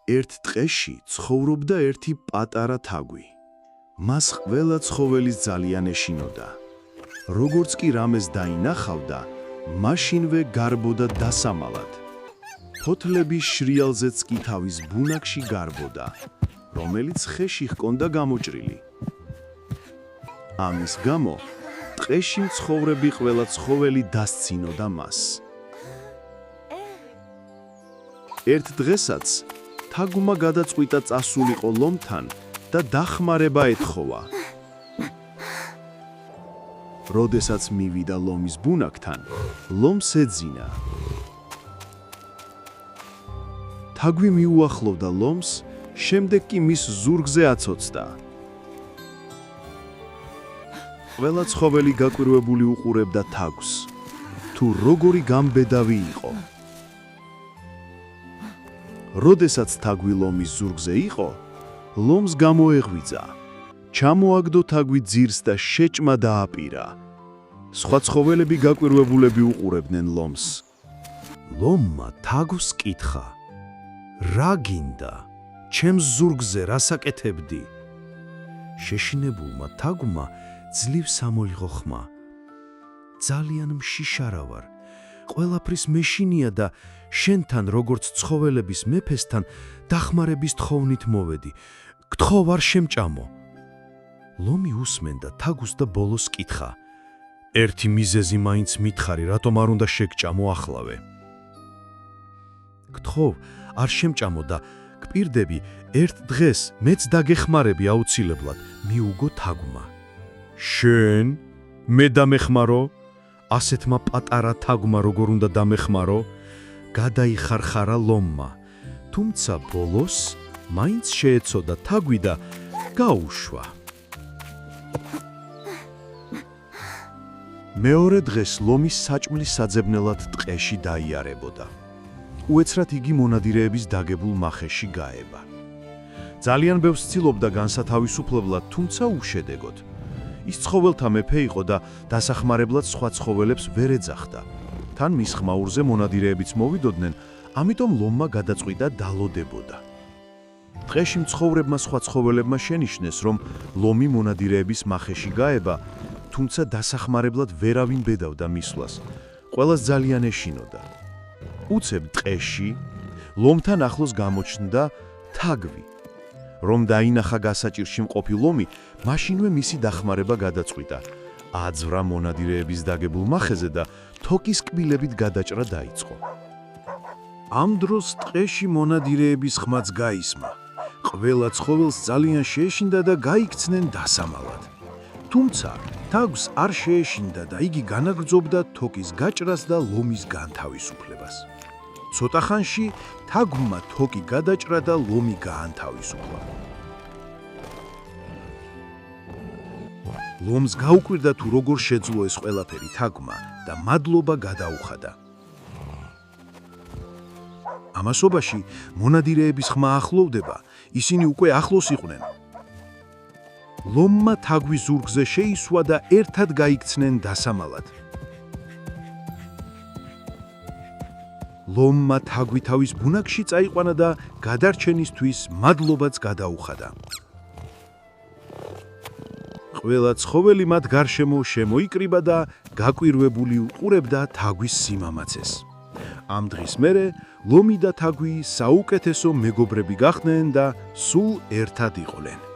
ერთ ტყეში ცხოვრობდა ერთი პატარა თაგვი. მას ყველა ცხოველის ძალიან ეშინოდა. როგორც კი რამეს დაინახავდა, მაშინვე გარბოდა დასამალად. ფოთლების შრიალზეც კი თავის ბუნაგში გარბოდა, რომელიც ხეში ჰქონდა გამოჭრილი. ამის გამო ტყეში მცხოვრები ყველა ცხოველი დასცინოდა მას. ერთ დღესაც თაგვმა გადაწყვიტა წასულიყო ლომთან და დახმარება ეთხოვა. როდესაც მივიდა ლომის ბუნაგთან, ლომს ეძინა. თაგვი მიუახლოვდა ლომს, შემდეგ კი მის ზურგზე აცოცდა. ყველა ცხოველი გაკვირვებული უყურებდა თაგვს, თუ როგორი გამბედავი იყო. როდესაც თაგვი ლომის ზურგზე იყო, ლომს გამოეღვიძა. ჩამოაგდო თაგვი ძირს და შეჭმა დააპირა. სხვა ცხოველები გაკვირვებულები უყურებდნენ ლომს. ლომმა თაგვს კითხა: რა გინდა? ჩემს ზურგზე რასაკეთებდი? შეშინებულმა თაგვმა ძლივს ამოიღო ხმა. ძალიან მშიშარა ვარ. ყველაფრის მეშინია და შენთან როგორც ცხოველების მეფესთან დახმარების თხოვნით მოვედი. გთხოვ არ შემჭამო. ლომი უსმენდა თაგვს და ბოლოს კითხა: ერთი მიზეზი მაინც მითხარი, რატომ არ უნდა შეგჭამო ახლავე? გთხოვ არ შემჭამო და გპირდები, ერთ დღეს მეც დაგეხმარები აუცილებლად, მიუგო თაგვმა. შენ? მე დამეხმარო? ასეთმა პატარა თაგვმა როგორ უნდა დამეხმარო? გადაიხარხარა ლომმა, თუმცა ბოლოს მაინც შეეცოდა თაგვი და გაუშვა. მეორე დღეს ლომი საჭმლის საძებნელად ტყეში დაიარებოდა. უეცრად იგი მონადირეების დაგებულ მახეში გაება. ძალიან ბევრს ცდილობდა განსათავისუფლებლად, თუმცა უშედეგოდ. ის ცხოველთა მეფე იყო და დასახმარებლად სხვა ცხოველებს ვერ ეძახდა. თან მის ხმაურზე მონადირეებიც მოვიდოდნენ, ამიტომ ლომმა გადაწყვიტა დალოდებოდა. ტყეში მცხოვრებმა სხვა ცხოველებმა შენიშნეს, რომ ლომი მონადირეების მახეში გაება, თუმცა დასახმარებლად ვერავინ ბედავდა მისვლას. ყველას ძალიან ეშინოდა. უცებ ტყეში ლომთან ახლოს გამოჩნდა თაგვი. რომ დაინახა გასაჭირში მყოფი ლომი, მაშინვე მისი დახმარება გადაწყვიტა. აძვრა მონადირეების დაგებულ მახეზე და თოკის კბილებით გადაჭრა დაიწყო. ამ დროს ტყეში მონადირეების ხმაც გაისმა. ყველა ცხოველს ძალიან შეეშინდა და გაიქცნენ დასამალად. თუმცა თაგვს არ შეეშინდა და იგი განაგრძობდა თოკის გაჭრას და ლომის განთავისუფლებას. ცოტა ხანში თაგვმა თოკი გადაჭრა და ლომი გაანთავისუფლა. ლომს გაუკვირდა თუ როგორ შეძლო ეს ყველაფერი თაგვმა და მადლობა გადაუხადა. ამასობაში მონადირეების ხმა ახლოვდება, ისინი უკვე ახლოს იყვნენ. ლომმა თაგვის ზურგზე შეისვა და ერთად გაიქცნენ დასამალად. ლომმა თაგვი თავის ბუნაგში წაიყვანა და გადარჩენისთვის მადლობაც გადაუხადა. ყველა ცხოველი მათ გარშემო შემოიკრიბა და გაკვირვებული უყურებდა თაგვის სიმამაცეს. ამ დღის მერე ლომი და თაგვი საუკეთესო მეგობრები გახდნენ და სულ ერთად იყვნენ.